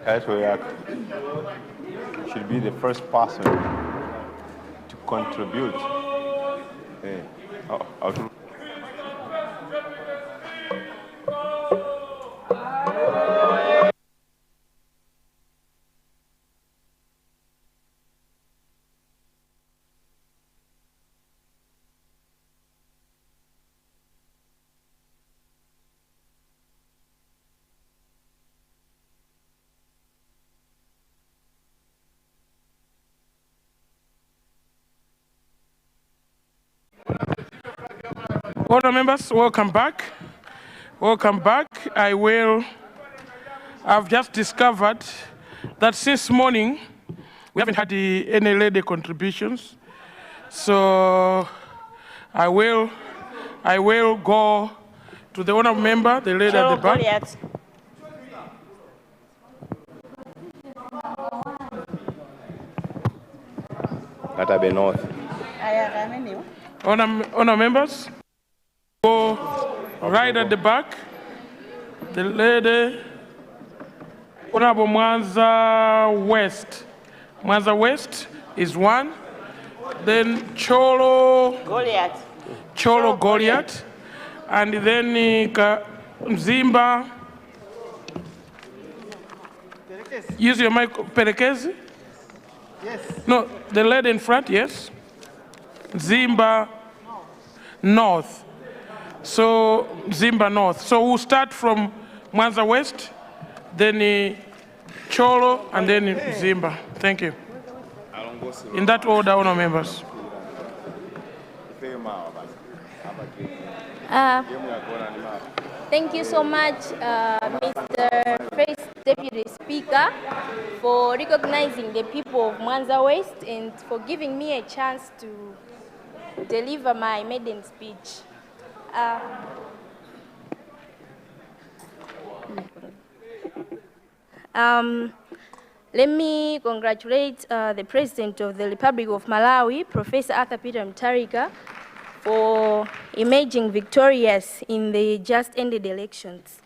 Kayatwyak should be the first person to contribute. Honourable members, welcome back. Welcome back. I've just discovered that since morning, we haven't had any lady contributions. So I will go to the honourable member, the lady at the back. Gatabe North. Honourable members, go right at the back. The lady, Honourable Mwanza West. Mwanza West is one. Then Cholo Goliath. And then Mzimba. Use your mic, Perekezi? Yes. No, the lady in front, yes. Zimba North. So, Zimba North. So we'll start from Mwanza West, then Cholo, and then Zimba. Thank you. In that order, honour members. Thank you so much, Mr. First Deputy Speaker, for recognizing the people of Mwanza West and for giving me a chance to deliver my maiden speech. Let me congratulate the President of the Republic of Malawi, Professor Arthur Peter Mutharika, for emerging victorious in the just ended elections.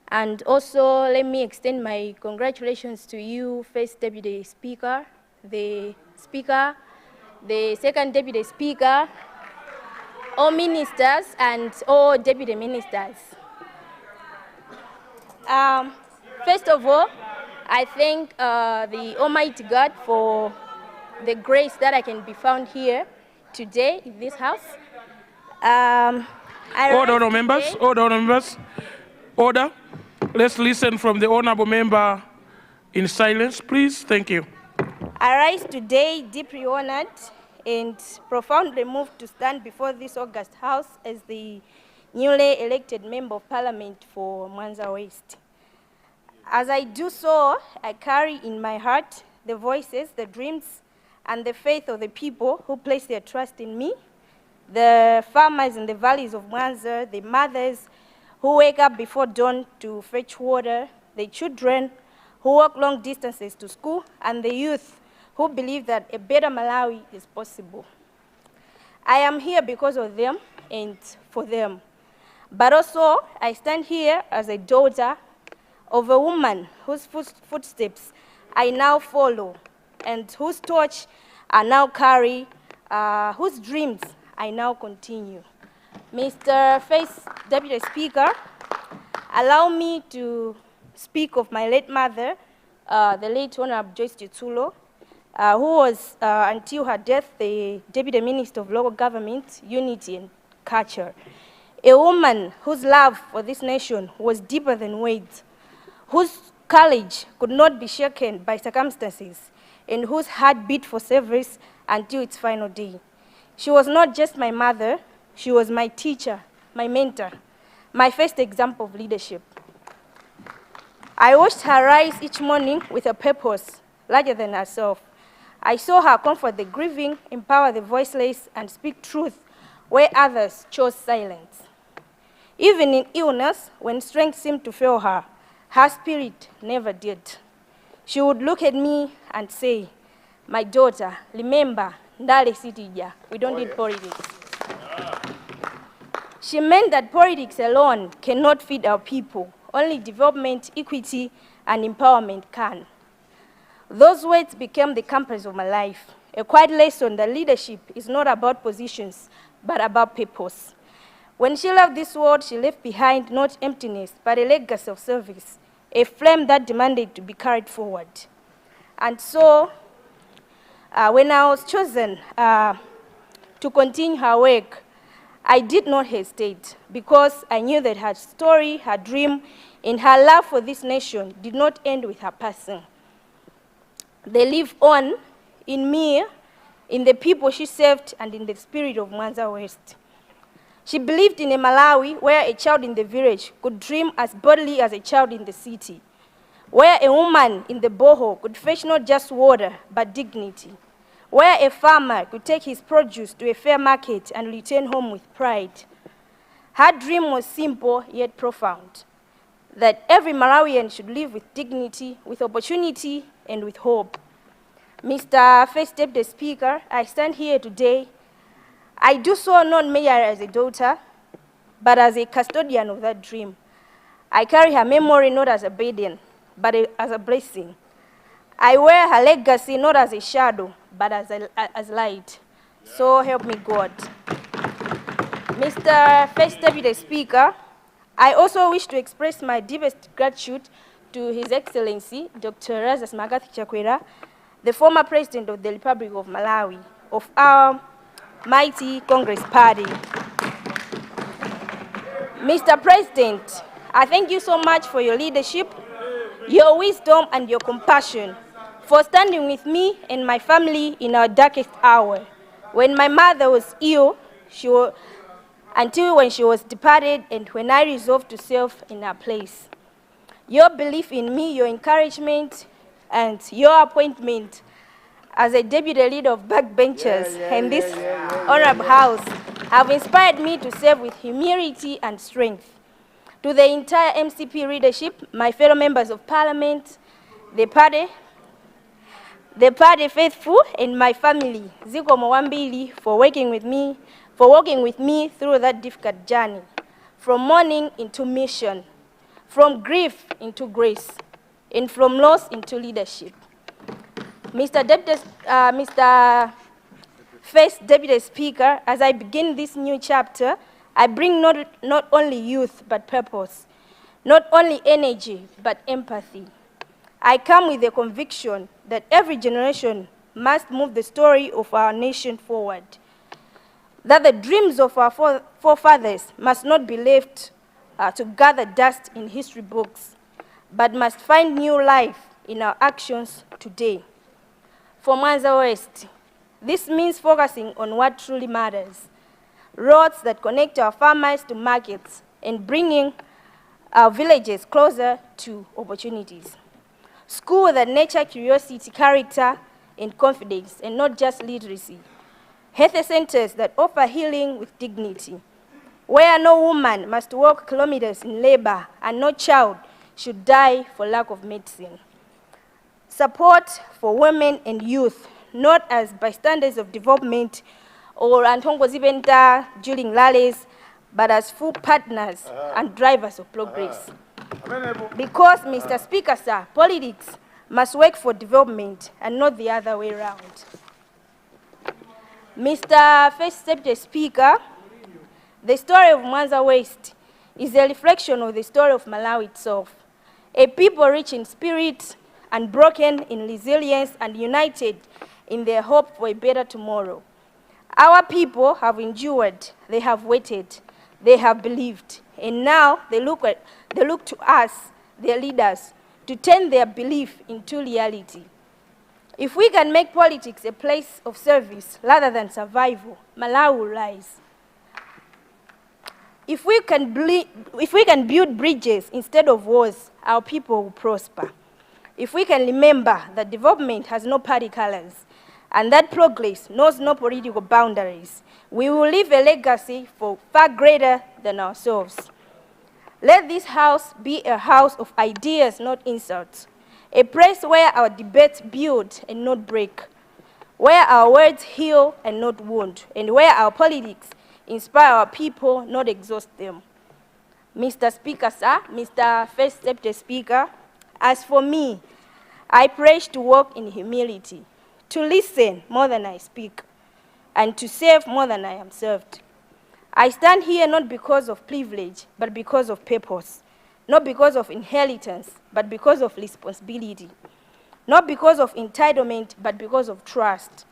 And also, let me extend my congratulations to you, First Deputy Speaker, the Second Deputy Speaker, all ministers, and all deputy ministers. First of all, I thank the Almighty God for the grace that I can be found here today in this house. Order, members. Order. Let's listen from the honorable member in silence, please. Thank you. I rise today deeply honored and profoundly moved to stand before this august house as the newly elected member of parliament for Mwanza West. As I do so, I carry in my heart the voices, the dreams, and the faith of the people who place their trust in me, the farmers in the valleys of Mwanza, the mothers who wake up before dawn to fetch water, the children who walk long distances to school, and the youth who believe that a better Malawi is possible. I am here because of them and for them. But also, I stand here as a daughter of a woman whose footsteps I now follow and whose torch I now carry, whose dreams I now continue. Mr. First Deputy Speaker, allow me to speak of my late mother, the late Honorable Joyce Chitsulo, who was, until her death, the Deputy Minister of Local Government, Unity and Culture. A woman whose love for this nation was deeper than words, whose courage could not be shaken by circumstances, and whose heart beat for service until its final day. She was not just my mother, she was my teacher, my mentor, my first example of leadership. I watched her rise each morning with a purpose larger than herself. I saw her comfort the grieving, empower the voiceless, and speak truth where others chose silence. Even in illness, when strength seemed to fail her, her spirit never did. She would look at me and say, "My daughter, remember, ndale sitija, we don't need politics." She meant that politics alone cannot feed our people. Only development, equity, and empowerment can. Those words became the compass of my life, a quiet lesson that leadership is not about positions, but about purpose. When she left this world, she left behind not emptiness, but a legacy of service, a flame that demanded to be carried forward. And so, when I was chosen to continue her work, I did not hesitate because I knew that her story, her dream, and her love for this nation did not end with her passing. They live on in me, in the people she served, and in the spirit of Mwanza West. She believed in a Malawi where a child in the village could dream as boldly as a child in the city, where a woman in the borehole could fetch not just water, but dignity, where a farmer could take his produce to a fair market and return home with pride. Her dream was simple yet profound, that every Malawian should live with dignity, with opportunity, and with hope. Mr. First Deputy Speaker, I stand here today. I do so not merely as a daughter, but as a custodian of that dream. I carry her memory not as a burden, but as a blessing. I wear her legacy not as a shadow, but as light. So help me God. Mr. First Deputy Speaker, I also wish to express my deepest gratitude to His Excellency, Dr. Lazarus Magathi Chakwera, the former President of the Republic of Malawi, of our mighty Congress Party. Mr. President, I thank you so much for your leadership, your wisdom, and your compassion, for standing with me and my family in our darkest hour. When my mother was ill, until when she was departed, and when I resolved to serve in her place. Your belief in me, your encouragement, and your appointment as a deputy leader of backbenchers in this honorable house have inspired me to serve with humility and strength. To the entire MCP leadership, my fellow members of parliament, the party faithful, and my family, Zikomo Wambili, for walking with me through that difficult journey, from mourning into mission, from grief into grace, and from loss into leadership. Mr. First Deputy Speaker, as I begin this new chapter, I bring not only youth, but purpose, not only energy, but empathy. I come with the conviction that every generation must move the story of our nation forward, that the dreams of our forefathers must not be left to gather dust in history books, but must find new life in our actions today. For Mwanza West, this means focusing on what truly matters, roads that connect our farmers to markets and bringing our villages closer to opportunities. Schools that nurture curiosity, character, and confidence, and not just literacy. Health centers that offer healing with dignity, where no woman must walk kilometers in labor and no child should die for lack of medicine. Support for women and youth, not as bystanders of development or Antongo Zibenta during rallies, but as full partners and drivers of progress. Because, Mr. Speaker, sir, politics must work for development and not the other way around. Mr. First Deputy Speaker, the story of Mwanza West is a reflection of the story of Malawi itself, a people rich in spirit and broken in resilience and united in their hope for a better tomorrow. Our people have endured, they have waited, they have believed, and now they look to us, their leaders, to turn their belief into reality. If we can make politics a place of service rather than survival, Malawi will rise. If we can build bridges instead of walls, our people will prosper. If we can remember that development has no party colors and that progress knows no political boundaries, we will leave a legacy for far greater than ourselves. Let this house be a house of ideas, not insults, a place where our debates build and not break, where our words heal and not wound, and where our politics inspire our people, not exhaust them. Mr. Speaker, sir, Mr. First Deputy Speaker, As for me, I pledge to walk in humility, to listen more than I speak, and to serve more than I am served. I stand here not because of privilege, but because of purpose, not because of inheritance, but because of responsibility, not because of entitlement, but because of trust.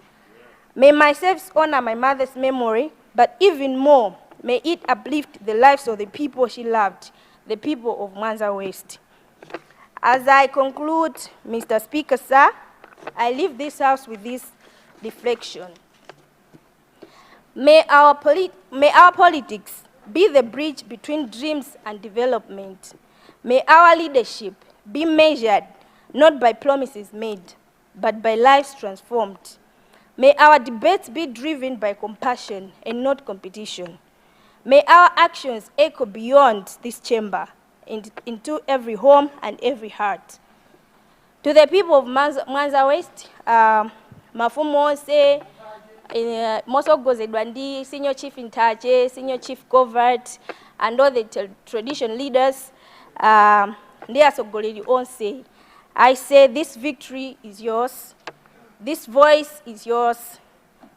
May my service honor my mother's memory, but even more, may it uplift the lives of the people she loved, the people of Mwanza West. As I conclude, Mr. Speaker, sir, I leave this house with this reflection. May our politics be the bridge between dreams and development. May our leadership be measured not by promises made, but by lives transformed. May our debates be driven by compassion and not competition. May our actions echo beyond this chamber into every home and every heart. To the people of Mwanza West, mafumo se Moso Gozedwandi, Senior Chief Intache, Senior Chief Covert, and all the tradition leaders, I say this victory is yours, this voice is yours,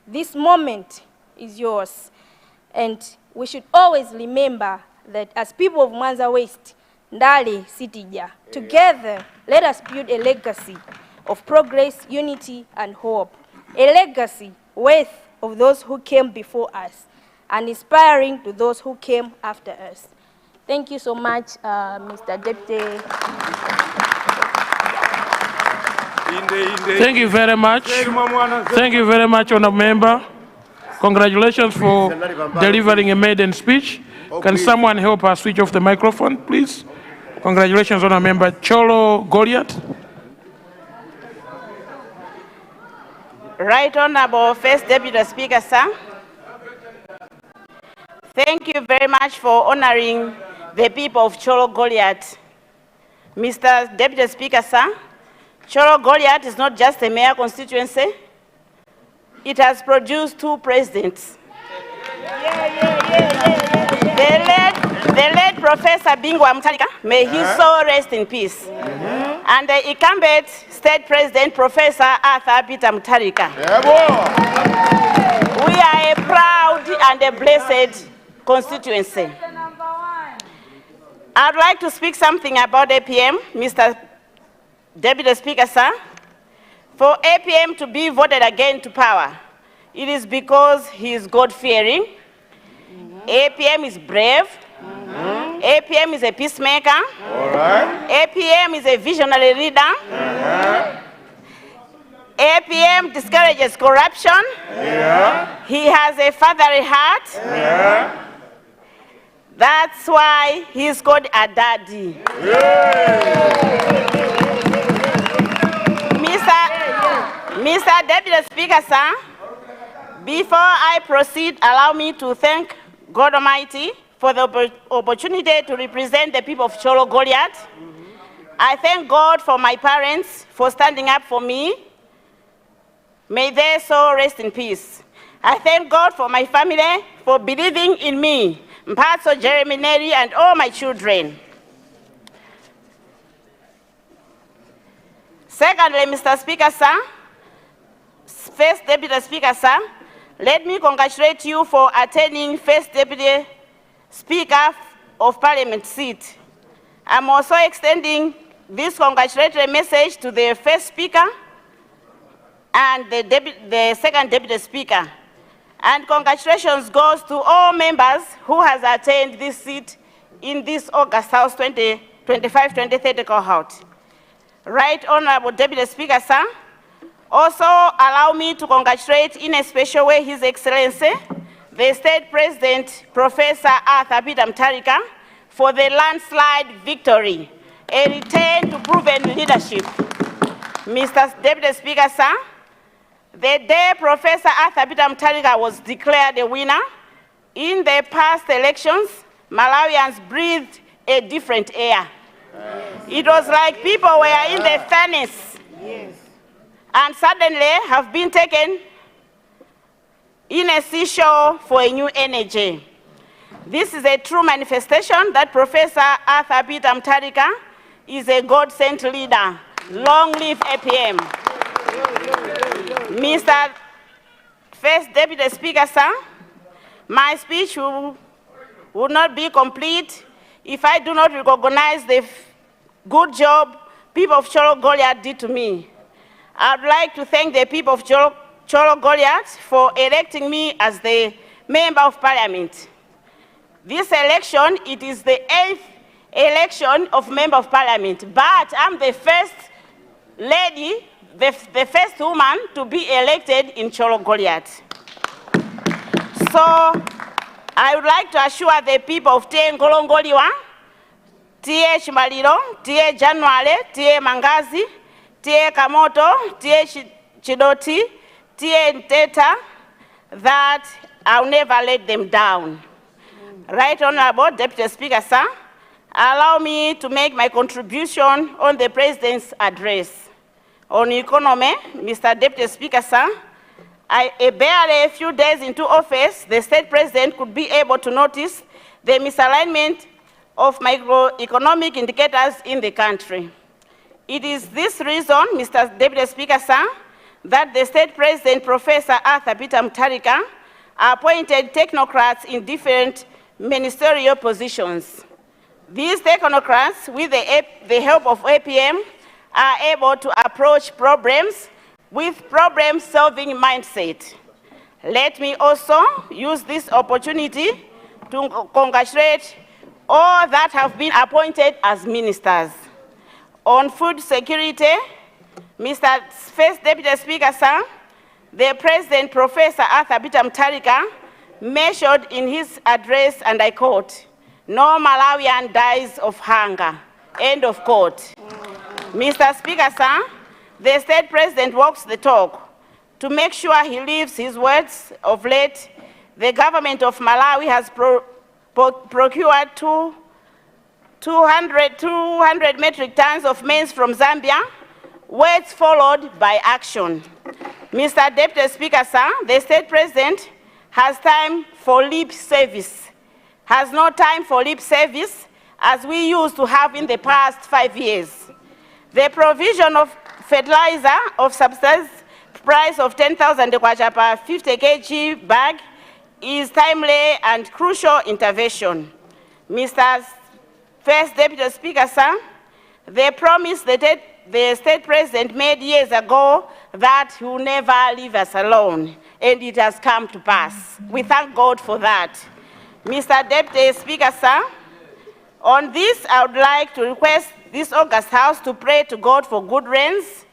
this moment is yours. And we should always remember that as people of Mwanza West, Ndali Sitija, together let us build a legacy of progress, unity, and hope. A legacy worth of those who came before us and inspiring to those who came after us. Thank you so much, Mr. Deputy. Thank you very much. Thank you very much, Honourable Member. Congratulations for delivering a maiden speech. Can someone help us switch off the microphone, please? Congratulations, Honourable Member Cholo Goliath. Right Honourable First Deputy Speaker, sir. Thank you very much for honoring the people of Cholo Goliath. Mr. Deputy Speaker, sir, Cholo Goliath is not just a mayor constituency. It has produced two presidents. The late Professor Bingwa Mutharika, may his soul rest in peace. And the incumbent State President, Professor Arthur Peter Mutharika. We are a proud and a blessed constituency. I'd like to speak something about APM, Mr. Deputy Speaker, sir. For APM to be voted again to power, it is because he is God-fearing. APM is brave. APM is a peacemaker. APM is a visionary leader. APM discourages corruption. He has a fatherly heart. That's why he's called a daddy. Mr. Deputy Speaker, sir, before I proceed, allow me to thank God Almighty for the opportunity to represent the people of Cholo Goliath. I thank God for my parents for standing up for me. May their soul rest in peace. I thank God for my family for believing in me, Mpatso, Jeremy, Neri, and all my children. Secondly, Mr. Speaker, sir, First Deputy Speaker, sir, let me congratulate you for attaining First Deputy Speaker of Parliament seat. I'm also extending this congratulatory message to the First Speaker and the Second Deputy Speaker. And congratulations goes to all members who has attained this seat in this August House 2025-2030 cohort. Right Honourable Deputy Speaker, sir, also allow me to congratulate in a special way His Excellency, the State President, Professor Arthur Peter Mutharika, for the landslide victory, a return to proven leadership. Mr. Deputy Speaker, sir, the day Professor Arthur Peter Mutharika was declared a winner, in the past elections, Malawians breathed a different air. It was like people were in the furnace and suddenly have been taken in a seashore for a new energy. This is a true manifestation that Professor Arthur Peter Mutharika is a God-sent leader. Long live APM. Mr. First Deputy Speaker, sir, my speech will not be complete if I do not recognize the good job people of Cholo Goliath did to me. I would like to thank the people of Cholo Goliath for electing me as the Member of Parliament. This election, it is the 8th election of Member of Parliament, but I'm the first lady, the first woman to be elected in Cholo Goliath. So I would like to assure the people of Tie Ngolongoliwa, Tie Chimaliro, Tie January, Tie Mangazi, Tie Kamoto, Tie Chidoti, Tie Nteta, that I'll never let them down. Right Honorable Deputy Speaker, sir, allow me to make my contribution on the President's address. On economy, Mr. Deputy Speaker, sir, barely a few days into office, the State President could be able to notice the misalignment of microeconomic indicators in the country. It is this reason, Mr. Deputy Speaker, sir, that the State President, Professor Arthur Peter Mutharika, appointed technocrats in different ministerial positions. These technocrats, with the help of APM, are able to approach problems with problem-solving mindset. Let me also use this opportunity to congratulate all that have been appointed as ministers. On food security, Mr. First Deputy Speaker, sir, the President, Professor Arthur Peter Mutharika, mentioned in his address, and I quote, "No Malawian dies of hunger," end of quote. Mr. Speaker, sir, the State President walks the talk. To make sure he lives his words, of late, the government of Malawi has procured 200 metric tons of maize from Zambia, words followed by action. Mr. Deputy Speaker, sir, the State President has time for lip service, has no time for lip service as we used to have in the past 5 years. The provision of fertilizer of subsidized price of 10,000 kwacha per 50 kg bag is timely and crucial intervention. Mr. First Deputy Speaker, sir, the promise that the State President made years ago that he will never leave us alone, and it has come to pass. We thank God for that. Mr. Deputy Speaker, sir, on this, I would like to request this August House to pray to God for good rains.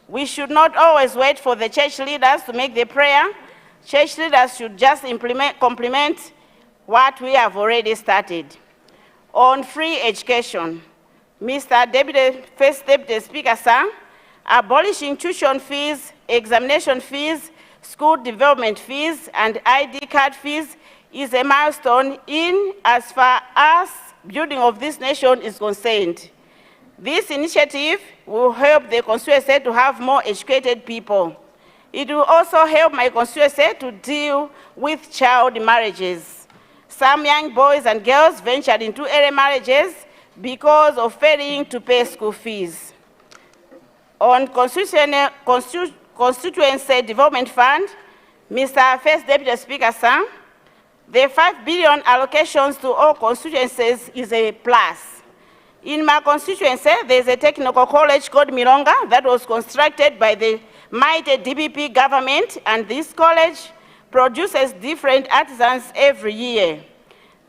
We should not always wait for the church leaders to make the prayer. Church leaders should just complement what we have already started. On free education, Mr. First Deputy Speaker, sir, abolishing tuition fees, examination fees, school development fees, and ID card fees is a milestone in as far as building of this nation is concerned. This initiative will help the constituency to have more educated people. It will also help my constituency to deal with child marriages. Some young boys and girls ventured into early marriages because of failing to pay school fees. On Constituency Development Fund, Mr. First Deputy Speaker, sir, the 5 billion allocations to all constituencies is a plus. In my constituency, there's a technical college called Milonga that was constructed by the mighty DPP government, and this college produces different artisans every year.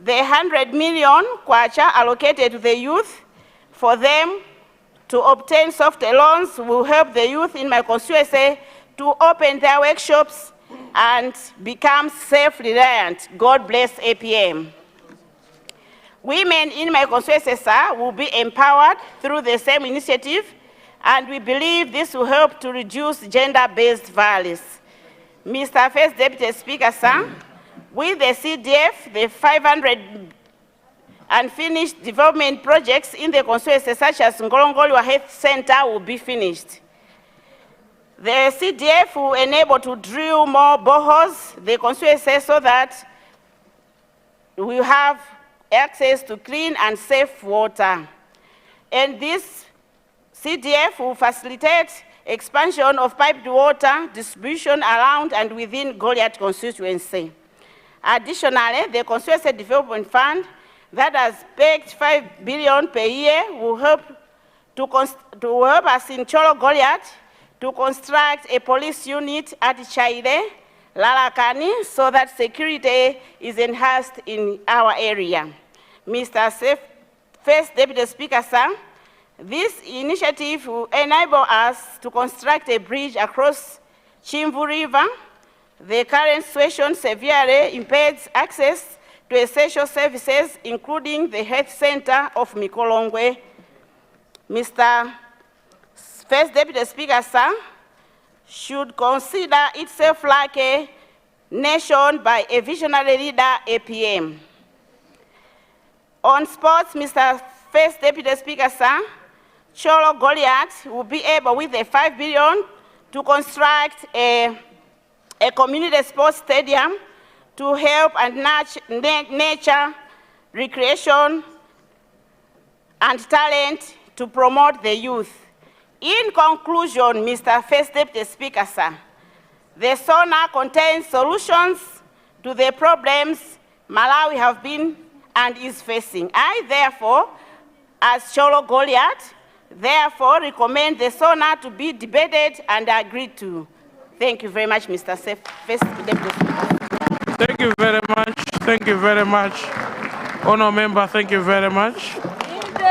The 100 million kwacha allocated to the youth for them to obtain software loans will help the youth in my constituency to open their workshops and become self-reliant. God bless APM. Women in my constituency, sir, will be empowered through the same initiative, and we believe this will help to reduce gender-based violence. Mr. First Deputy Speaker, sir, with the CDF, the 500 unfinished development projects in the constituency, such as Ngolongoliwa Health Center, will be finished. The CDF will enable to drill more boreholes, the constituency, so that we have access to clean and safe water. And this CDF will facilitate expansion of piped water distribution around and within Goliath constituency. Additionally, the Constituency Development Fund that has pegged 5 billion per year will help us in Cholo Goliath to construct a police unit at Chaire, Lalakani, so that security is enhanced in our area. Mr. First Deputy Speaker, sir, this initiative will enable us to construct a bridge across Chimvu River. The current situation severely impedes access to essential services, including the health center of Mikolongwe. Mr. First Deputy Speaker, sir, should consider itself like a nation by a visionary leader, APM. On sports, Mr. First Deputy Speaker, sir, Cholo Goliath will be able, with the 5 billion, to construct a community sports stadium to help and nature, recreation, and talent to promote the youth. In conclusion, Mr. First Deputy Speaker, sir, the SONA contains solutions to the problems Malawi have been and is facing. I, therefore, as Cholo Goliath, therefore recommend the SONA to be debated and agreed to. Thank you very much, Mr. First Deputy Speaker. Thank you very much. Thank you very much. Honour member, thank you very much.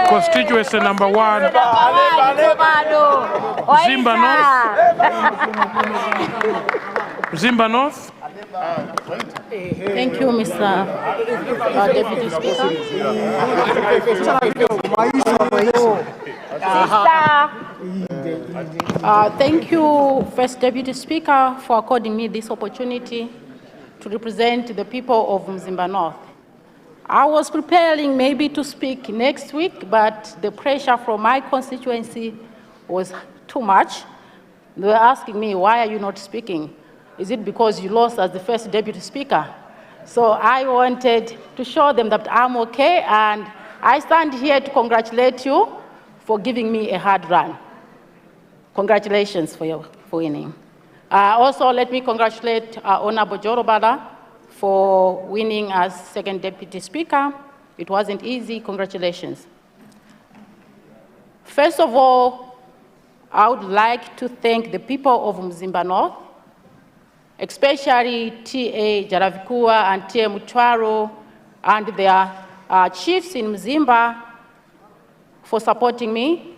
Constituency number 1, Zimba North. Zimba North. Thank you, Mr. Deputy Speaker. Thank you, First Deputy Speaker, for according me this opportunity to represent the people of Zimba North. I was preparing maybe to speak next week, but the pressure from my constituency was too much. They were asking me, why are you not speaking? Is it because you lost as the First Deputy Speaker? So I wanted to show them that I'm okay, and I stand here to congratulate you for giving me a hard run. Congratulations for winning. Also, let me congratulate Honorable Jorobada for winning as Second Deputy Speaker. It wasn't easy. Congratulations. First of all, I would like to thank the people of Zimba North, especially TA Jaravikua and TA Mutwaro and their chiefs in Mzimba for supporting me,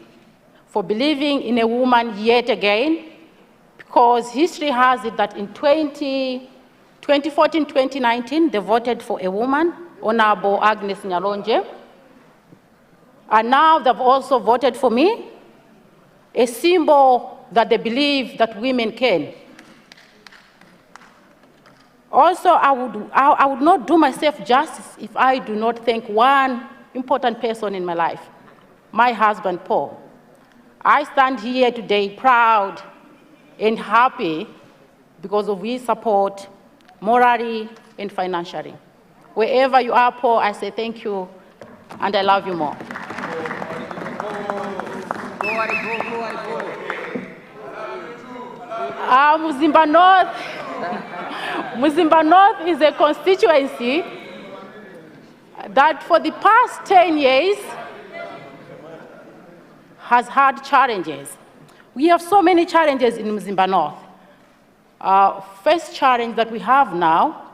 for believing in a woman yet again, because history has it that in 2014-2019, they voted for a woman, Honorable Agnes Nyalonje, and now they've also voted for me, a symbol that they believe that women can. Also, I would not do myself justice if I do not thank one important person in my life, my husband, Paul. I stand here today proud and happy because of his support, morally and financially. Wherever you are, Paul, I say thank you, and I love you more. Mzimba North is a constituency that for the past 10 years has had challenges. We have so many challenges in Mzimba North. First challenge that we have now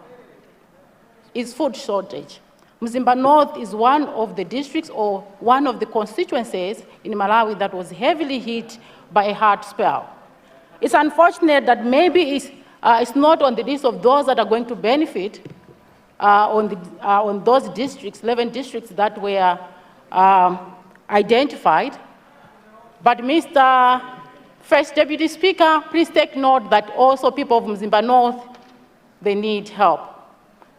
is food shortage. Mzimba North is one of the districts or one of the constituencies in Malawi that was heavily hit by a hard spell. It's unfortunate that maybe it's not on the list of those that are going to benefit on those districts, 11 districts that were identified. But Mr. First Deputy Speaker, please take note that also people of Mzimba North, they need help.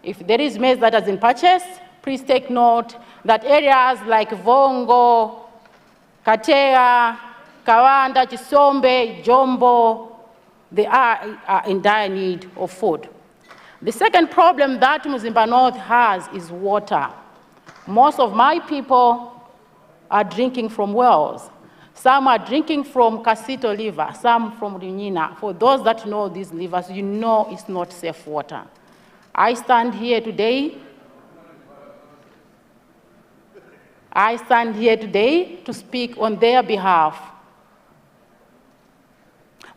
If there is maize that has been purchased, please take note that areas like Vongo, Katea, Kawanda, Chisombe, Jombo, they are in dire need of food. The second problem that Mzimba North has is water. Most of my people are drinking from wells. Some are drinking from Casito River, some from Runina. For those that know these rivers, you know it's not safe water. I stand here today to speak on their behalf.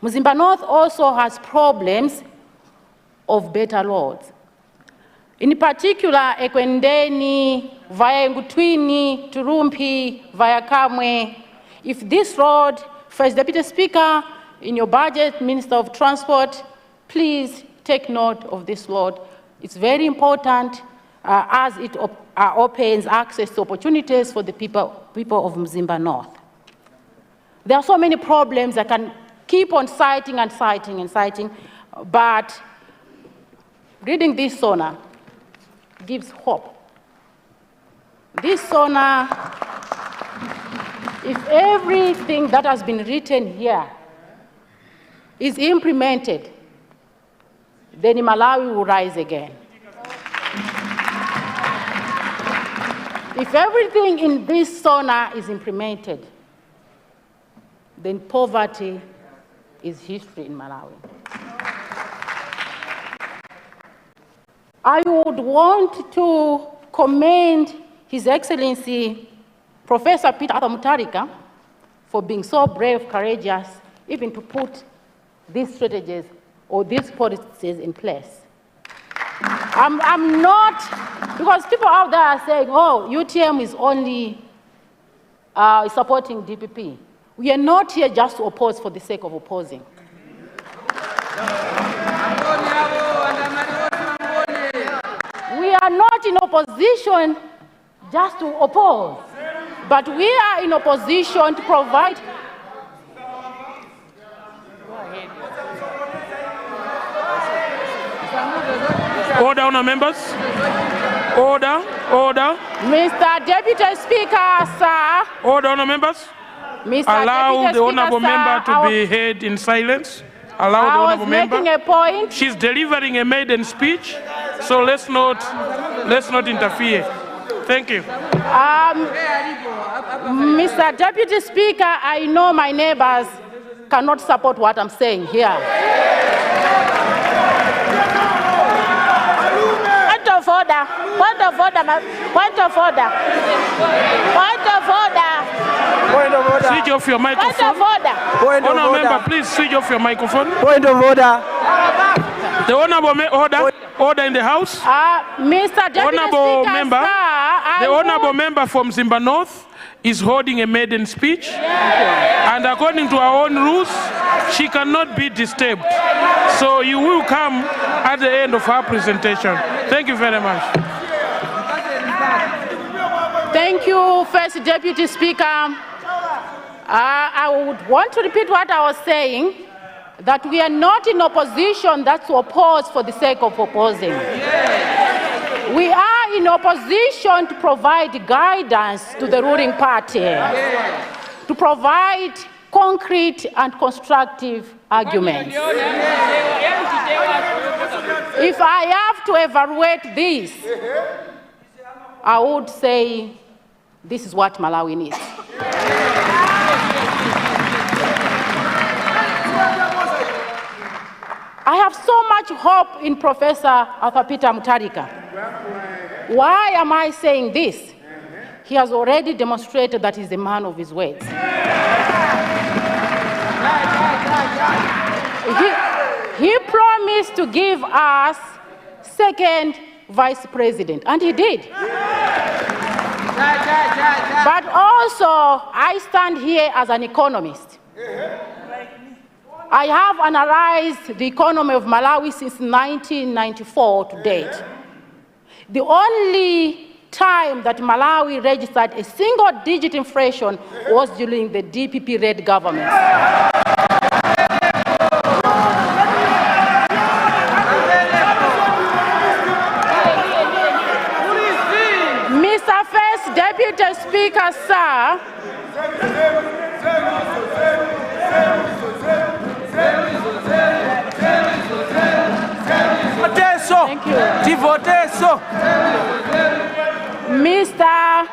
Mzimba North also has problems of better roads. In particular, Ekwendeni, via Ngutwini, Turumpi, via Kamwe. If this road, First Deputy Speaker, in your budget, Minister of Transport, please take note of this road. It's very important as it opens access to opportunities for the people of Mzimba North. There are so many problems I can keep on citing, but reading this SONA gives hope. This SONA, if everything that has been written here is implemented, then Malawi will rise again. If everything in this SONA is implemented, then poverty is history in Malawi. I would want to commend His Excellency Professor Peter Mutharika for being so brave, courageous, even to put these strategies or these policies in place. I'm not, because people out there are saying, oh, UTM is only supporting DPP. We are not here just to oppose for the sake of opposing. We are not in opposition just to oppose, but we are in opposition to provide. Order, honour members. Order, order. Mr. Deputy Speaker, sir. Order, honour members. Mr. Allow Deputy the honourable Speaker, member sir, to be heard in silence. Allow the honourable member. I was making a point. She's delivering a maiden speech, so let's not interfere. Thank you. Mr. Deputy Speaker, I know my neighbors cannot support what I'm saying here. Point of order. Point of order. Point of order. Point of order. Point of order. Switch off your microphone. Point of order. Point of Honourable order. member, please switch off your microphone. Point of order. The honourable order in the house. Mr. Deputy Honourable Speaker, member, sir, the honourable member from Mzimba North is holding a maiden speech, and according to our own rules, she cannot be disturbed. So you will come at the end of her presentation. Thank you very much. Thank you, First Deputy Speaker. I would want to repeat what I was saying, that we are not in opposition that's to oppose for the sake of opposing. We are in opposition to provide guidance to the ruling party, to provide concrete and constructive arguments. If I have to evaluate this, I would say this is what Malawi needs. I have so much hope in Professor Arthur Peter Mutharika. Why am I saying this? He has already demonstrated that he's a man of his words. He promised to give us second vice president, and he did. But also, I stand here as an economist. I have analyzed the economy of Malawi since 1994 to date. The only time that Malawi registered a single-digit inflation was during the DPP-led government. Mr. First Deputy Speaker, sir, thank you. Mr.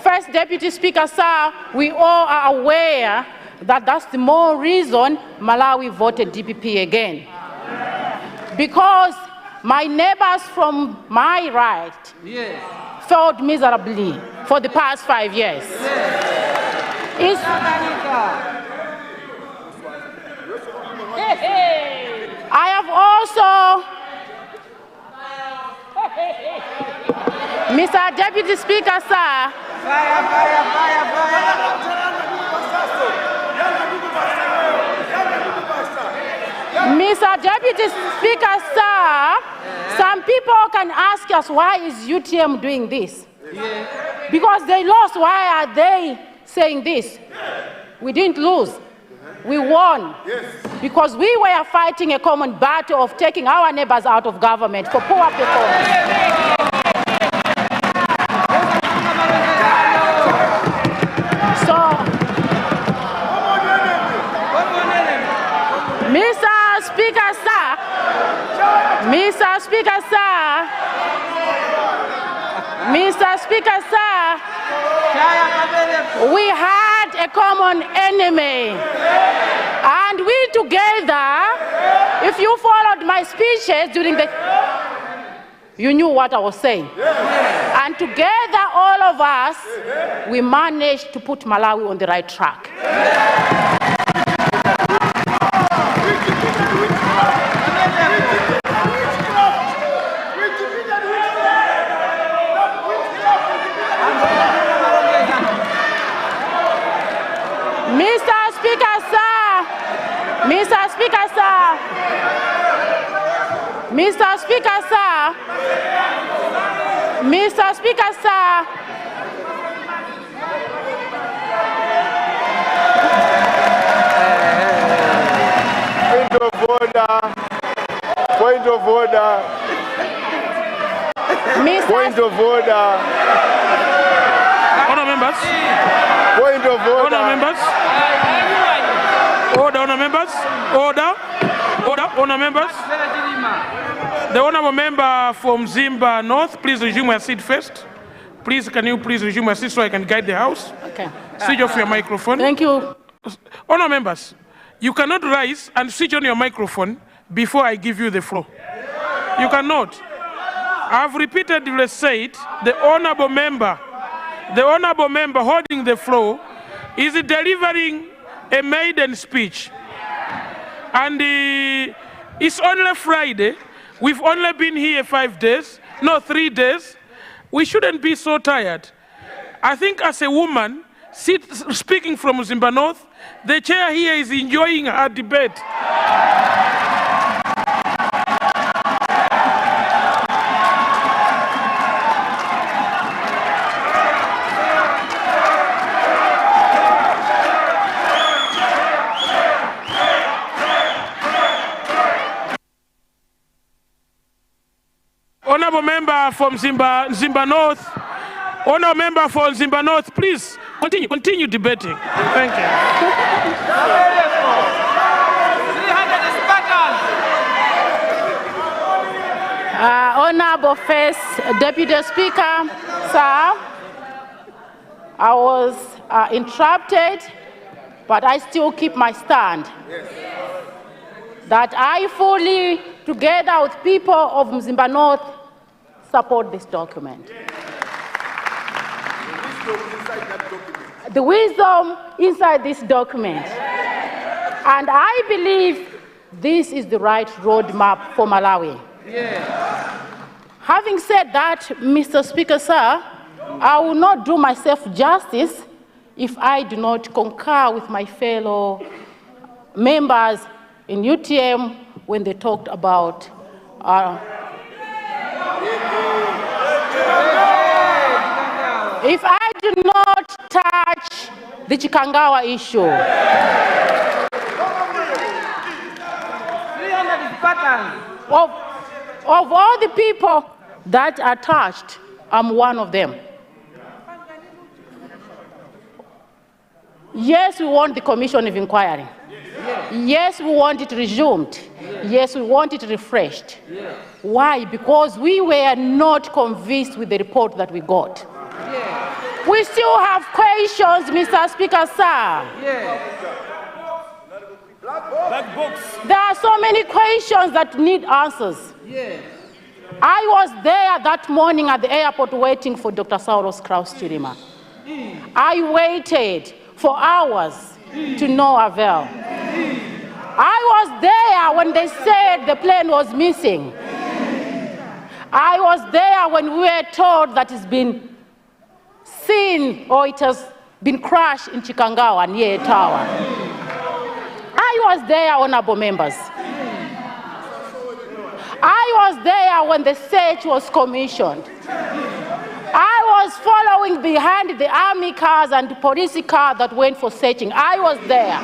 First Deputy Speaker, sir, we all are aware that that's the more reason Malawi voted DPP again. Because my neighbors from my right failed miserably for the past 5 years. I have also, Mr. Deputy Speaker, sir, Mr. Deputy Speaker, sir, some people can ask us, why is UTM doing this? Because they lost. Why are they saying this? We didn't lose. We won. Because we were fighting a common battle of taking our neighbors out of government for poor performance. So, Mr. Speaker, sir, Mr. Speaker, sir, Mr. Speaker, sir, we had a common enemy. And we together, if you followed my speeches during the, you knew what I was saying. And together, all of us, we managed to put Malawi on the right track. Mr. Speaker, sir, Mr. Speaker, sir, Mr. Speaker, sir, Mr. Speaker, sir, Point of order. Point of order. Point of order. Honour members. Point of order. Honour members. Order, honour members. Order. Order, honour members. The honourable member from Zimba North, please resume your seat first. Please, can you please resume your seat so I can guide the House? Okay. Switch off your microphone. Thank you. Honour members, you cannot rise and switch on your microphone before I give you the floor. You cannot. I've repeatedly said the honourable member holding the floor is delivering a maiden speech. And it's only Friday. We've only been here 5 days, no, 3 days. We shouldn't be so tired. I think as a woman, speaking from Zimba North, the chair here is enjoying her debate. Honourable member from Zimba North, honourable member from Zimba North, please continue debating. Thank you. 300 Spartans. Honourable First Deputy Speaker, sir, I was interrupted, but I still keep my stand. That I fully, together with people of Zimba North, support this document. The wisdom inside this document. And I believe this is the right roadmap for Malawi. Having said that, Mr. Speaker, sir, I will not do myself justice if I do not concur with my fellow members in UTM when they talked about if I do not touch the Chikangawa issue. 300 Spartans. Of all the people that are touched, I'm one of them. Yes, we want the commission of inquiry. Yes, we want it resumed. Yes, we want it refreshed. Why? Because we were not convinced with the report that we got. We still have questions, Mr. Speaker, sir. Black box. There are so many questions that need answers. Yes. I was there that morning at the airport waiting for Dr. Saulos Kraus Chirima. I waited for hours to no avail. I was there when they said the plane was missing. I was there when we were told that it's been seen or it has been crashed in Chikangawa near a tower. I was there, honorable members. I was there when the search was commissioned. I was following behind the army cars and the police car that went for searching. I was there.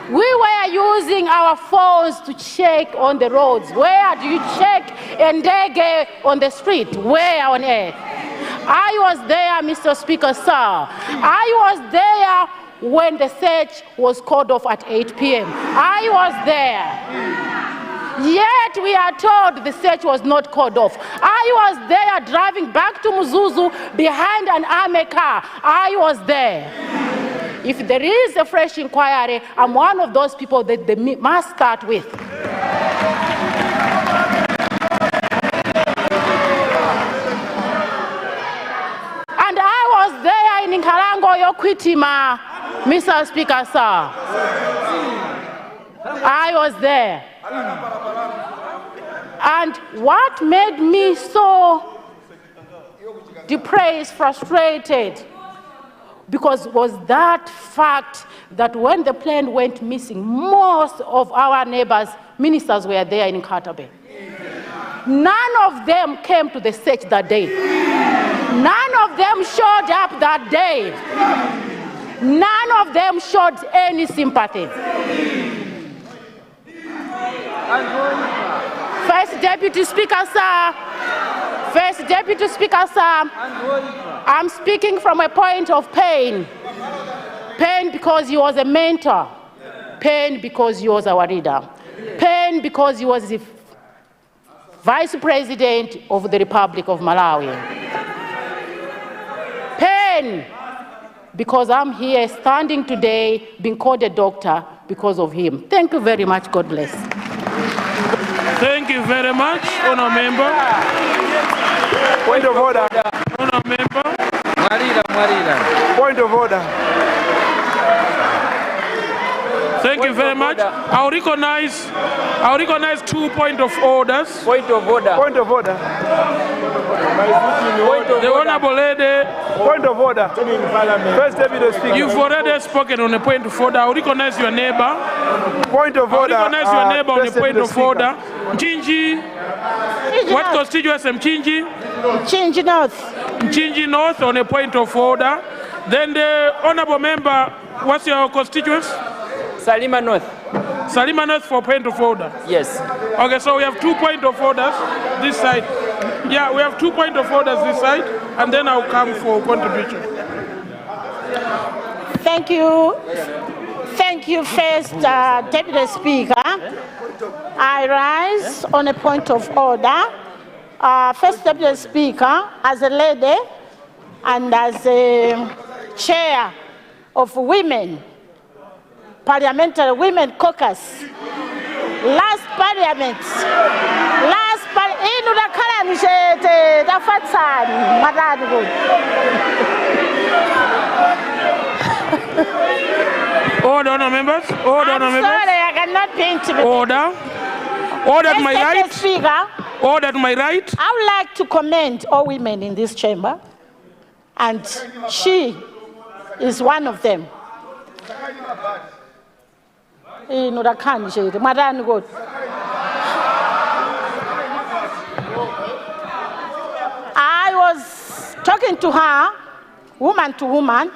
We were using our phones to check on the roads. Where do you check Ndege on the street? Where on earth? I was there, Mr. Speaker, sir. I was there when the search was called off at 8 p.m. I was there. Yet we are told the search was not called off. I was there driving back to Muzuzu behind an army car. I was there. If there is a fresh inquiry, I'm one of those people that they must start with. And I was there in Nkarango Yokwitima, Mr. Speaker, sir. I was there. And what made me so depressed, frustrated, because was that fact that when the plane went missing, most of our neighbors, ministers were there in Nkatabe. None of them came to the search that day. None of them showed up that day. None of them showed any sympathy. First Deputy Speaker, sir. First Deputy Speaker, sir. I'm speaking from a point of pain. Pain because he was a mentor. Pain because he was our leader. Pain because he was the Vice President of the Republic of Malawi. Pain because I'm here standing today being called a doctor because of him. Thank you very much. God bless. Thank you very much, Honour Member. Point of order. Honour Member. Point of order. Thank you very much. I'll recognize 2 points of orders. Point of order. Point of order. The Honourable Lady. Point of order. First Deputy Speaker. You've already spoken on a point of order. I'll recognize your neighbor. Point of order. I'll recognize your neighbor on a point of order. Mchinji. What constituency? Mchinji? Mchinji North. Mchinji North on a point of order. Then the Honourable Member, what's your constituency? Salima North. Salima North for point of order. Yes. Okay, so we have 2 points of orders this side. Yeah, we have 2 points of orders this side, and then I'll come for contribution. Thank you. Thank you, First Deputy Speaker. I rise on a point of order. First Deputy Speaker, as a lady and as a chair of women, Parliamentary Women Caucus, last parliament, Order, Honour Members. Order, Honour Members. Sorry, I cannot paint me. Order. Order to my right. Speaker, Order to my right. I would like to commend all women in this chamber, and she is one of them. I was talking to her, woman to woman,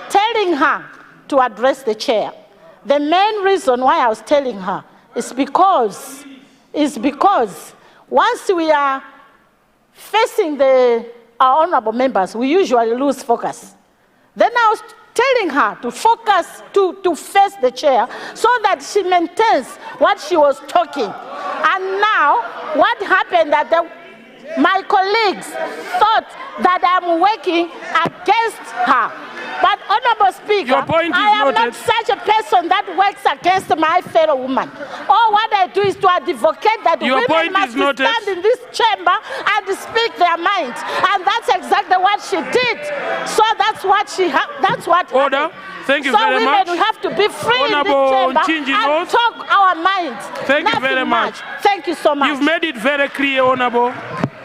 telling her to address the chair. The main reason why I was telling her is because once we are facing our honorable members, we usually lose focus. Then I was telling her to focus, to face the chair so that she maintains what she was talking. And now, what happened that my colleagues thought that I'm working against her. But Honorable Speaker, Your point is I am noted. not such a person that works against my fellow woman. All what I do is to advocate that Your point women is must noted. stand in this chamber and speak their minds. And that's exactly what she did. So that's what that's what Order. happened. Thank you So very women much. we have to be free Honorable in this Nchinji chamber and North. talk our minds. Thank you Nothing very much. Thank you so much. You've made it very clear, Honorable.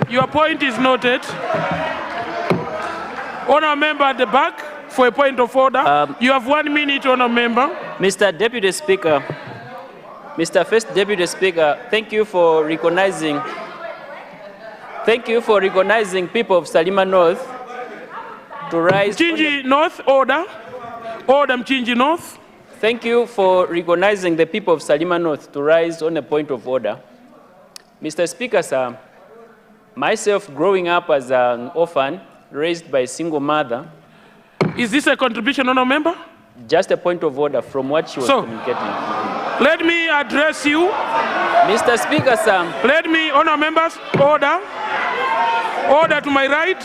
Your point is noted. Honourable member at the back for a point of order. You have 1 minute, Honourable member. Mr. Deputy Speaker, Mr. First Deputy Speaker, thank you for recognizing people of Salima North to rise. Nchinji North, order. Order, Nchinji North. Thank you for recognizing the people of Salima North to rise on a point of order. Mr. Speaker, sir, myself growing up as an orphan, raised by a single mother. Is this a contribution, Honourable member? Just a point of order from what she was communicating. Let me address you. Mr. Speaker, sir. Let me, Honourable members, order. Order to my right.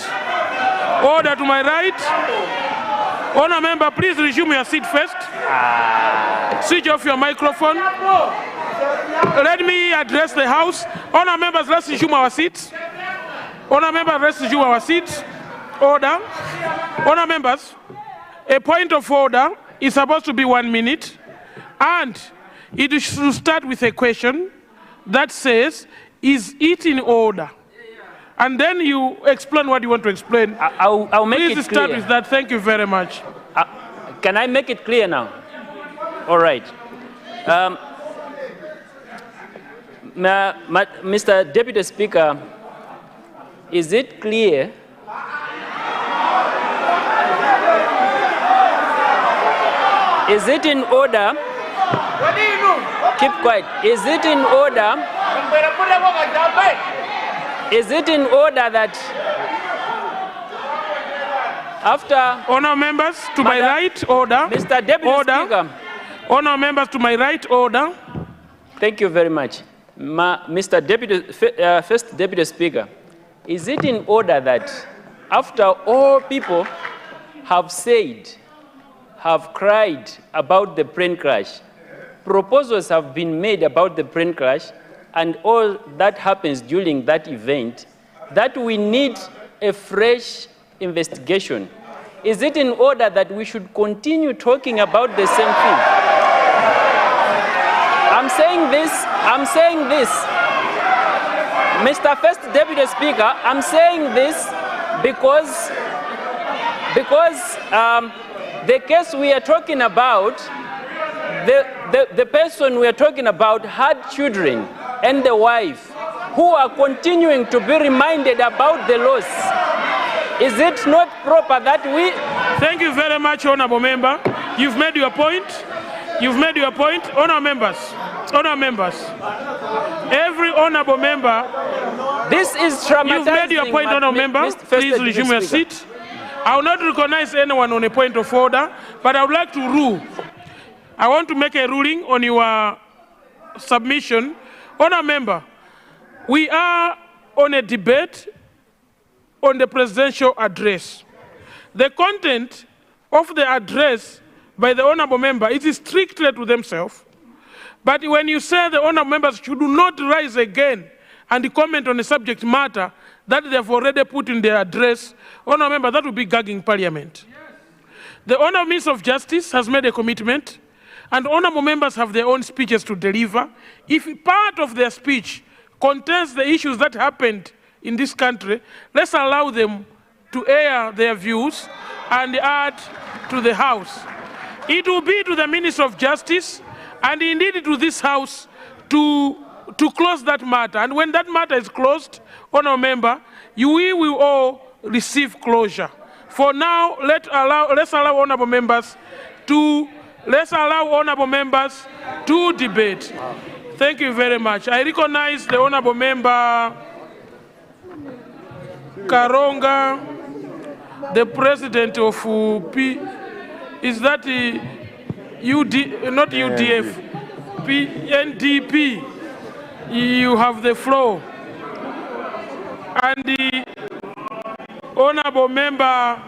Order to my right. Honourable member, please resume your seat first. Switch off your microphone. Let me address the House. Honourable members, let's resume our seats. Honourable members, let's resume our seats. Order. Honourable members, a point of order is supposed to be 1 minute, and it should start with a question that says, is it in order? And then you explain what you want to explain. I'll make Please it start clear. with that. Thank you very much. Can I make it clear now? All right. Mr. Deputy Speaker, is it clear? Is it in order? Keep quiet. Is it in order? Is it in order that after... Honourable members, to my right, order. Mr. Deputy Speaker. Honourable members, to my right, order. Thank you very much. Mr. First Deputy Speaker, is it in order that after all people have said, have cried about the plane crash, proposals have been made about the plane crash, and all that happens during that event, that we need a fresh investigation? Is it in order that we should continue talking about the same thing? I'm saying this, Mr. First Deputy Speaker, I'm saying this because the case we are talking about, the person we are talking about had children and the wife who are continuing to be reminded about the loss. Is it not proper that we... Thank you very much, Honourable Member. You've made your point. You've made your point. Honourable members. Honourable members. Every honourable member... This is traumatizing. You've made your point, honourable member. Please resume your seat. I will not recognize anyone on a point of order, but I would like to rule. I want to make a ruling on your submission. Honourable member, we are on a debate on the presidential address. The content of the address by the honourable member is strictly to themselves. But when you say the honourable members should not rise again and comment on a subject matter that they have already put in their address, honourable member, that would be gagging Parliament. Yes. The Honourable Minister of Justice has made a commitment, and honourable members have their own speeches to deliver. If part of their speech contains the issues that happened in this country, let's allow them to air their views and add to the House. It will be to the Minister of Justice and indeed to this House to close that matter. And when that matter is closed, honourable member, we will all receive closure. For now, let's allow honourable members to debate. Thank you very much. I recognize the honourable member Karonga, the president of is that not UDF, PNDP. You have the floor. And the honourable member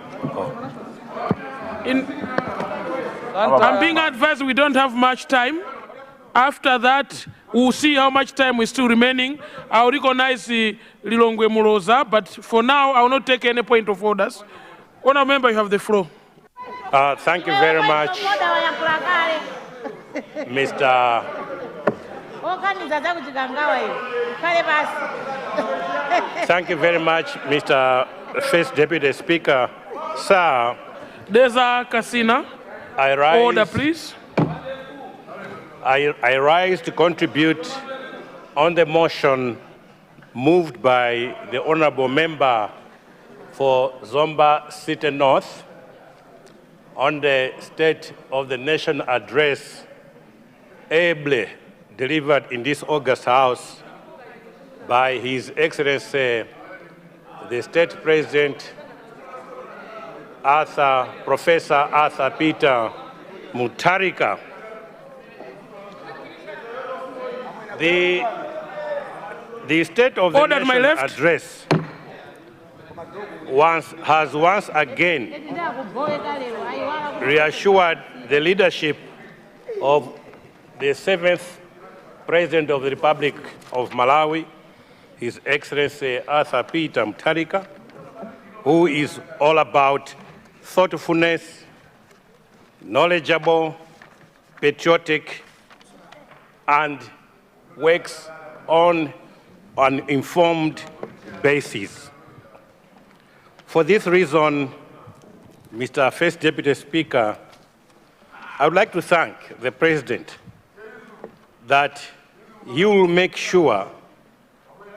I'm being advised we don't have much time. After that, we'll see how much time is still remaining. I'll recognize Lilongwe Muloza, but for now, I will not take any point of orders. Honourable member, you have the floor. Thank you very much, Mr. Thank you very much, Mr. First Deputy Speaker. Sir, Deza Kasina, order, please. I rise to contribute on the motion moved by the Honourable Member for Zomba City North on the State of the Nation address ably delivered in this August House by His Excellency, the State President, Professor Arthur Peter Mutharika. The State of the Nation address has once again reassured the leadership of the 7th President of the Republic of Malawi, His Excellency Arthur Peter Mutharika, who is all about thoughtfulness, knowledgeable, patriotic, and works on an informed basis. For this reason, Mr. First Deputy Speaker, I would like to thank the President that he will make sure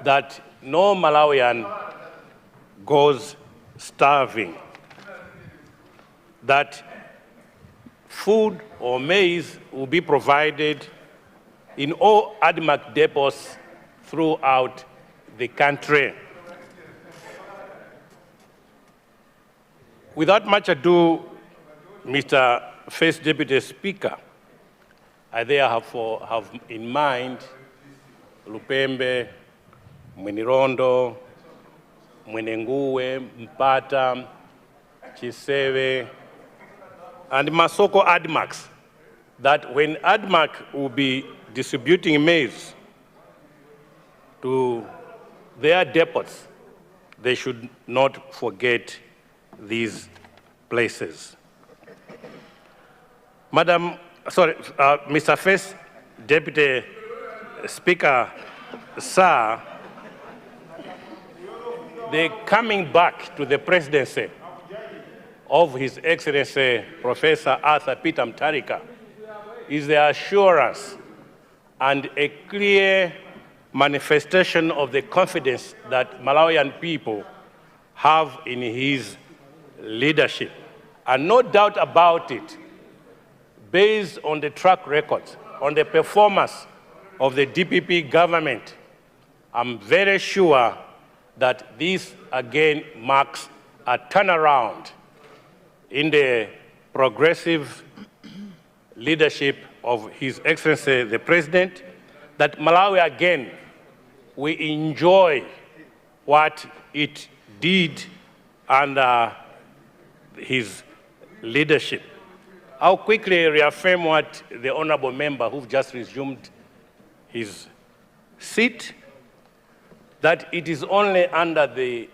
that no Malawian goes starving, that food or maize will be provided in all ADMAC depots throughout the country. Without much ado, Mr. First Deputy Speaker, I therefore have in mind Lupembe, Mwinirondo, Mwenenguwe, Mpata, Chiseve, and Masoko ADMACs, that when ADMAC will be distributing maize to their depots, they should not forget these places. Mr. First Deputy Speaker, sir, the coming back to the presidency of His Excellency Professor Arthur Peter Mutharika is the assurance and a clear manifestation of the confidence that Malawian people have in his leadership. And no doubt about it, based on the track record, on the performance of the DPP government, I'm very sure that this again marks a turnaround in the progressive leadership of His Excellency the President, that Malawi again will enjoy what it did under his leadership. I'll quickly reaffirm what the Honourable Member who just resumed his seat, that it is only under the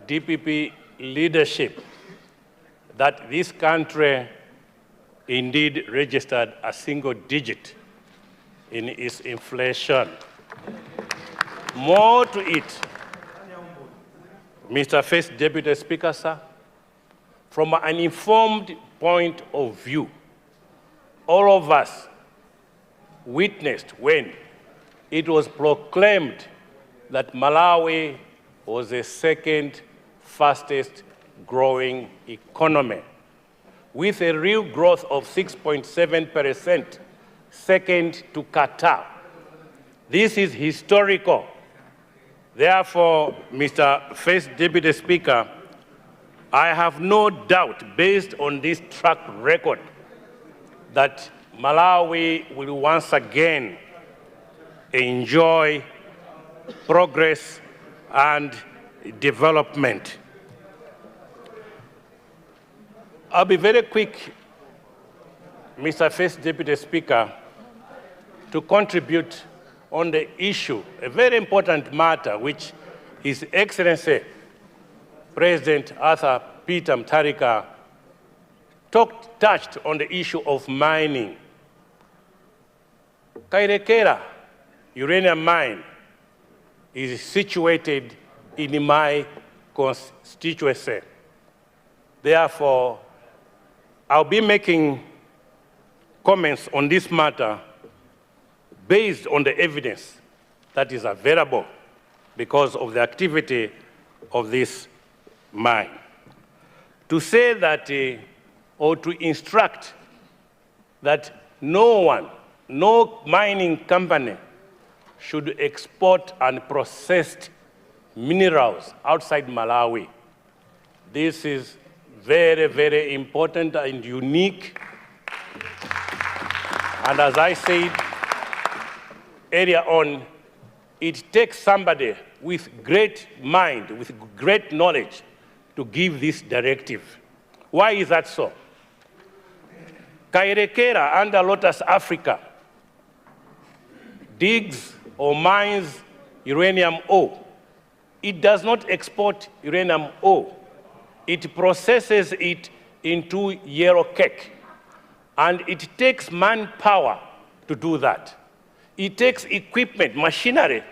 DPP leadership that this country indeed registered a single digit in its inflation. More to it, Mr. First Deputy Speaker, sir, from an informed point of view, all of us witnessed when it was proclaimed that Malawi was the second fastest growing economy, with a real growth of 6.7%, second to Qatar. This is historical. Therefore, Mr. First Deputy Speaker, I have no doubt, based on this track record, that Malawi will once again enjoy progress and development. I'll be very quick, Mr. First Deputy Speaker, to contribute on the issue, a very important matter, which His Excellency President Arthur Peter Mutharika touched on the issue of mining. Kairekera uranium mine is situated in my constituency. Therefore, I'll be making comments on this matter based on the evidence that is available because of the activity of this mine. To say that, or to instruct that no mining company should export unprocessed minerals outside Malawi. This is very, very important and unique. And as I said earlier on, it takes somebody with great mind, with great knowledge, to give this directive. Why is that so? Kairekera under Lotus Africa digs or mines uranium ore. It does not export uranium ore. It processes it into yellow cake. And it takes manpower to do that. It takes equipment, machinery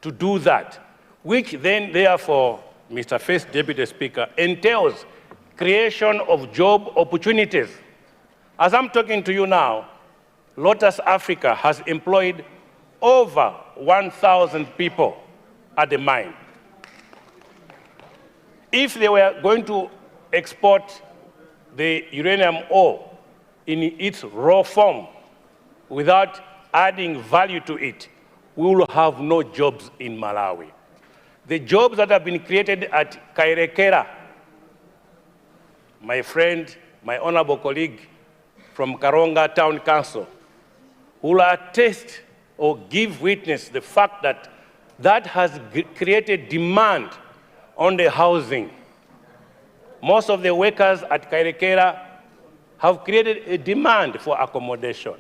to do that, which then, therefore, Mr. First Deputy Speaker, entails creation of job opportunities. As I'm talking to you now, Lotus Africa has employed over 1,000 people at the mine. If they were going to export the uranium ore in its raw form without adding value to it, we will have no jobs in Malawi. The jobs that have been created at Kairekera, my friend, my honorable colleague from Karonga Town Council, will attest or give witness the fact that that has created demand on the housing. Most of the workers at Kairekera have created a demand for accommodation,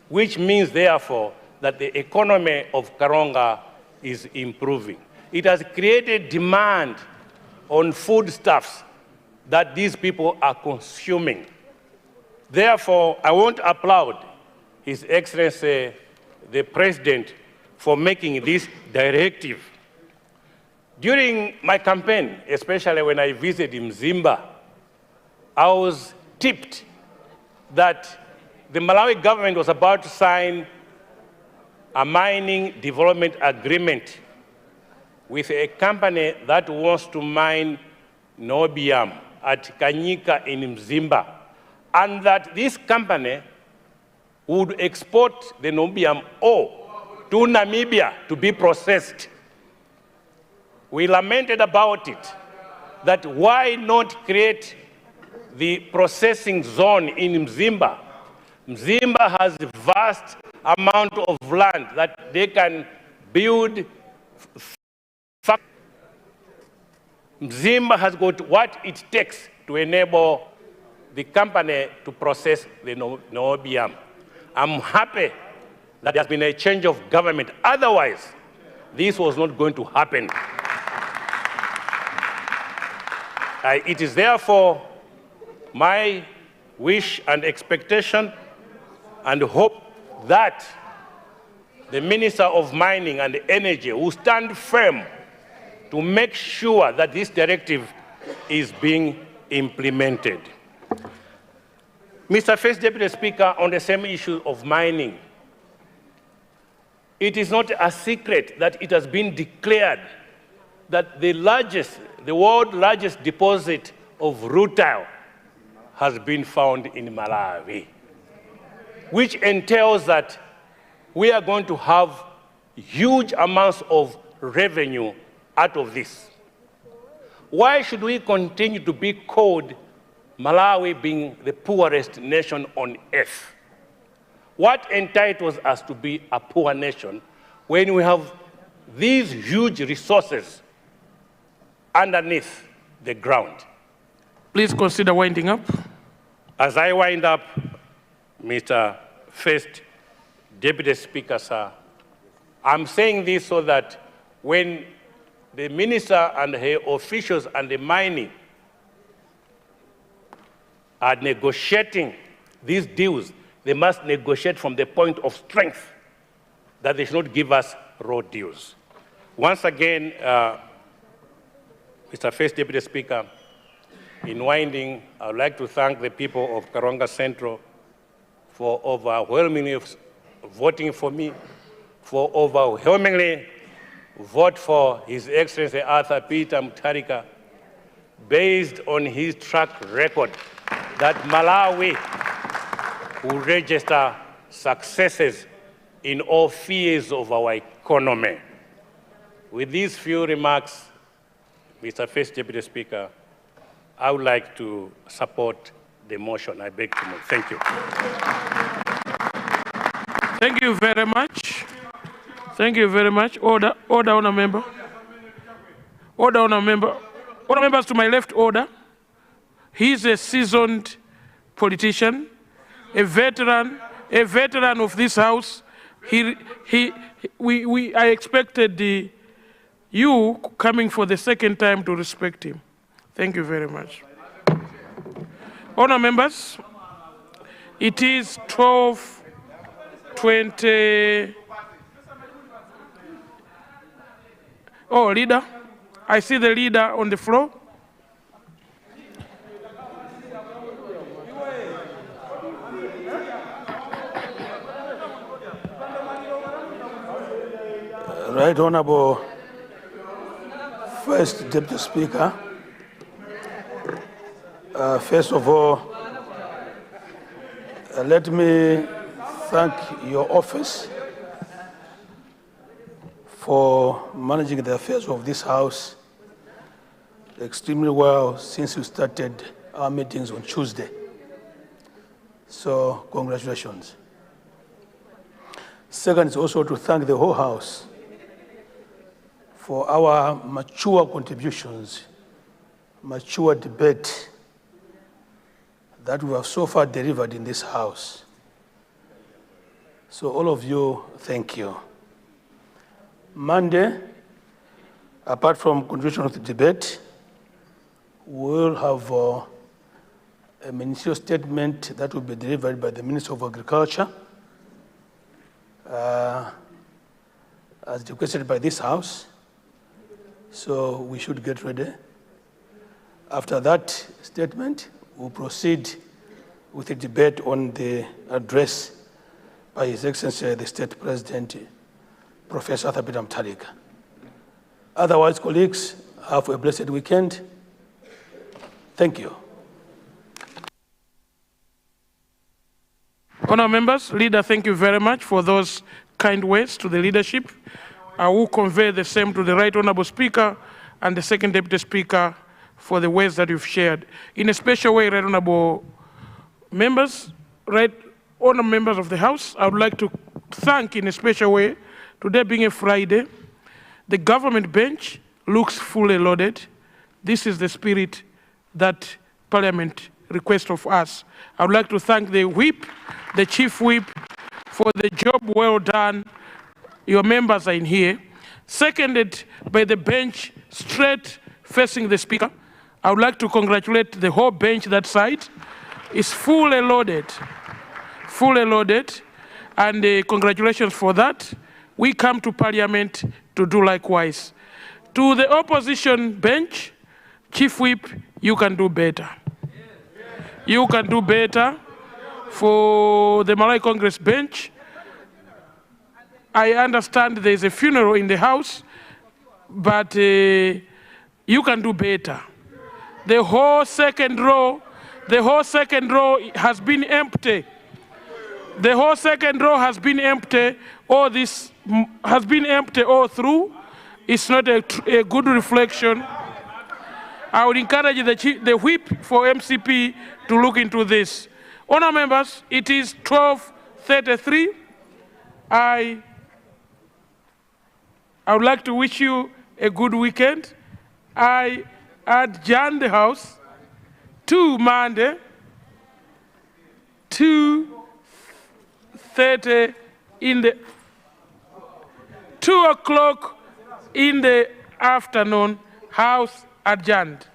which means, therefore, that the economy of Karonga is improving. It has created demand on foodstuffs that these people are consuming. Therefore, I want to applaud His Excellency, the President, for making this directive. During my campaign, especially when I visited Mzimba, I was tipped that the Malawi government was about to sign a mining development agreement with a company that wants to mine niobium at Kanyika in Mzimba, and that this company would export the niobium ore to Namibia to be processed. We lamented about it, that why not create the processing zone in Mzimba? Mzimba has a vast amount of land that they can build. Mzimba has got what it takes to enable the company to process the niobium. I'm happy that there has been a change of government. Otherwise, this was not going to happen. It is therefore my wish and expectation and hope that the Minister of Mining and Energy will stand firm to make sure that this directive is being implemented. Mr. First Deputy Speaker, on the same issue of mining, it is not a secret that it has been declared that the world's largest deposit of rutile has been found in Malawi, which entails that we are going to have huge amounts of revenue out of this. Why should we continue to be called Malawi being the poorest nation on earth? What entitles us to be a poor nation when we have these huge resources underneath the ground? Please consider winding up. As I wind up, Mr. First Deputy Speaker, sir, I'm saying this so that when the minister and her officials and the mining are negotiating these deals, they must negotiate from the point of strength, that they should not give us raw deals. Once again, Mr. First Deputy Speaker, in winding, I would like to thank the people of Karonga Central for overwhelmingly voting for me, for overwhelmingly vote for His Excellency Arthur Peter Mutharika, based on his track record that Malawi will register successes in all spheres of our economy. With these few remarks, Mr. First Deputy Speaker, I would like to support the motion. I beg to move. Thank you. Thank you very much. Thank you very much. Order, order, honour member. Order, honour member. Honour members to my left, order. He's a seasoned politician, a veteran of this house. I expected you coming for the second time to respect him. Thank you very much. Honour members, it is 12:20. Oh, leader. I see the leader on the floor. Right Honorable First Deputy Speaker, first of all, let me thank your office for managing the affairs of this House extremely well since we started our meetings on Tuesday. So, congratulations. Second is also to thank the whole House for our mature contributions, mature debate that we have so far delivered in this House. So all of you, thank you. Monday, apart from continuation of the debate, we will have a ministerial statement that will be delivered by the Minister of Agriculture, as requested by this House. So we should get ready. After that statement, we'll proceed with the debate on the address by His Excellency the State President, Professor Arthur Peter Mutharika. Otherwise, colleagues, have a blessed weekend. Thank you. Honour members, leader, thank you very much for those kind words to the leadership. I will convey the same to the Right Honourable Speaker and the Second Deputy Speaker for the words that you've shared. In a special way, Right Honourable members, Right Honourable members of the House, I would like to thank in a special way, today being a Friday, the government bench looks fully loaded. This is the spirit that Parliament requests of us. I would like to thank the Whip, the Chief Whip, for the job well done. Your members are in here. Seconded by the bench straight facing the Speaker. I would like to congratulate the whole bench that side. It's fully loaded, and congratulations for that. We come to Parliament to do likewise. To the opposition bench, Chief Whip, you can do better. You can do better. For the Malawi Congress bench, I understand there is a funeral in the House, but you can do better. The whole second row has been empty. The whole second row has been empty. All this has been empty all through. It's not a good reflection. I would encourage the Whip for MCP to look into this. Honour members, it is 12:33. I would like to wish you a good weekend. I adjourn the House to Monday 2:30 in the 2 o'clock in the afternoon. House adjourned.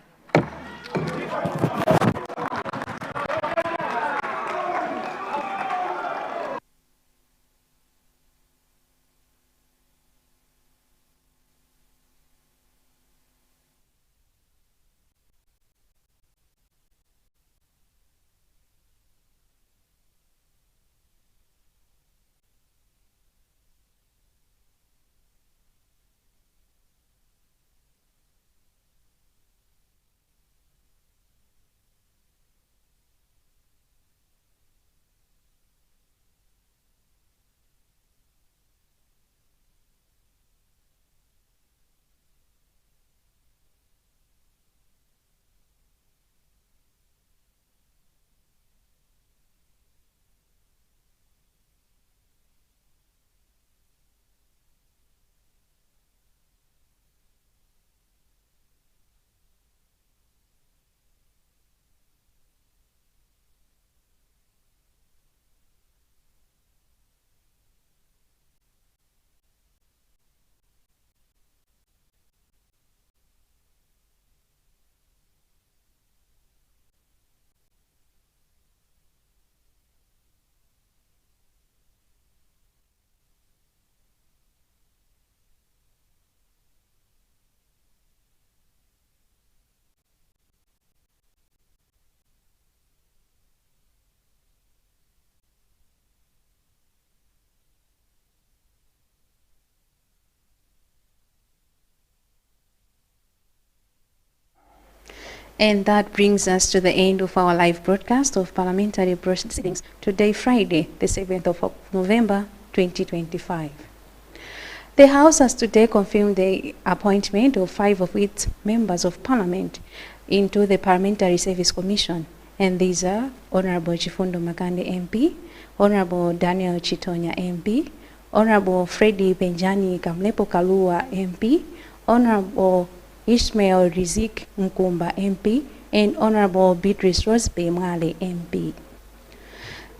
And that brings us to the end of our live broadcast of parliamentary proceedings today, Friday, the 7th of November, 2025. The House has today confirmed the appointment of 5 of its members of parliament into the Parliamentary Service Commission, and these are Honorable Chifundo Makande MP, Honorable Daniel Chitonya MP, Honorable Freddy Benjani Kamlepo Kalua MP, Honorable Ismail Rizik Nkumba MP, and Honorable Beatrice Rosbe Mwale MP.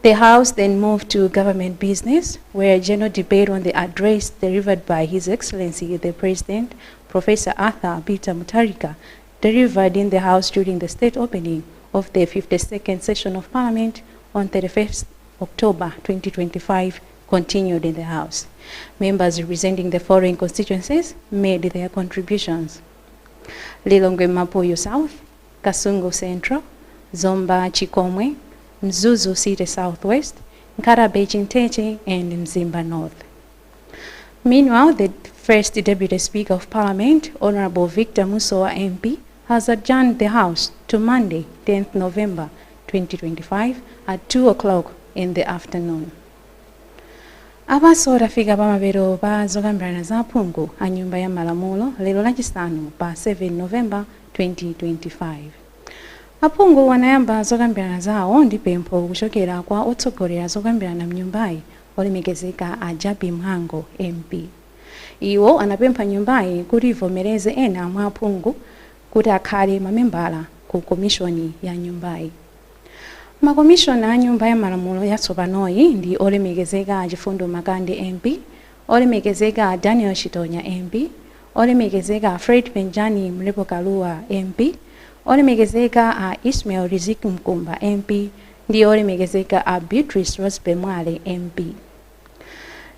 The House then moved to government business, where a general debate on the address delivered by His Excellency the President, Professor Arthur Peter Mutharika, delivered in the House during the state opening of the 52nd session of Parliament on 31st October 2025, continued in the House. Members representing the following constituencies made their contributions: Lilongwe Mapuyo South, Kasungu Central, Zomba Chikomwe, Mzuzu City Southwest, Nkarabe Chinteche, and Mzimba North. Meanwhile, the first Deputy Speaker of Parliament, Honorable Victor Musoa MP, has adjourned the House to Monday, 10th November 2025 at 2 o'clock in the afternoon. Abaso rafika pamavero pa zokambirana za phungu a nyumba ya malamulo lero lachisanu pa 7 November 2025. Aphungu wanayamba zokambirana zawo ndi pempho kuchokera kwa otsogolera zokambirana mnyumbayi olemekezeka a Jabi Mhango MP. Iwo anapempha nyumbayi kuti ivomereze ena mwa aphungu kuti akhale mamembala ku komishoni ya nyumbayi. Makomishona a nyumba ya malamulo yatsopanoyi ndi olemekezeka a Chifundo Makande MP, olemekezeka a Daniel Chitonya MP, olemekezeka a Fred Benjani Mlepo Kalua MP, olemekezeka a Ismail Rizik Mkumba MP, ndi olemekezeka a Beatrice Rosbe Mwale MP.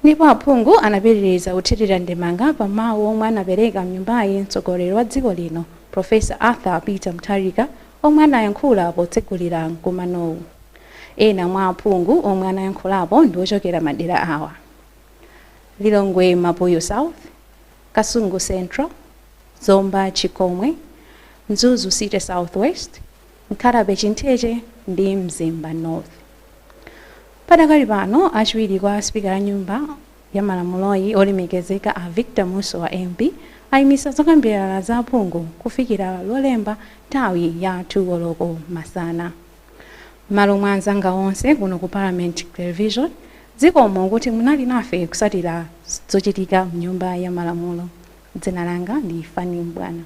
Ndipo aphungu anapitiriza kuthirira ndemanga pa mawu omwe anapereka mnyumbayi mtsogoleri wa dziko lino, Professor Arthur Peter Mutharika, omwe anayankhula potsegulira mkumanowu. Ena mwa aphungu omwe anayankhulapo ndi ochokera madera awa: Lilongwe Mapuyo South, Kasungu Central, Zomba Chikomwe, Mzuzu City Southwest, Nkarabe Chinteche ndi Mzimba North. Padakali pano achiwiri kwa Speaker a nyumba ya malamuloyi olemekezeka a Victor Musoa MP ayimisa zokambirana za aphungu kufikira lolemba nthawi ya 2 koloko masana. Malo mwa anzanga onse kuno ku Parliament Television, zikomo kuti munali nafe kusatira zochitika mnyumba ya malamulo. Dzina langa ndi Fani Mbwana.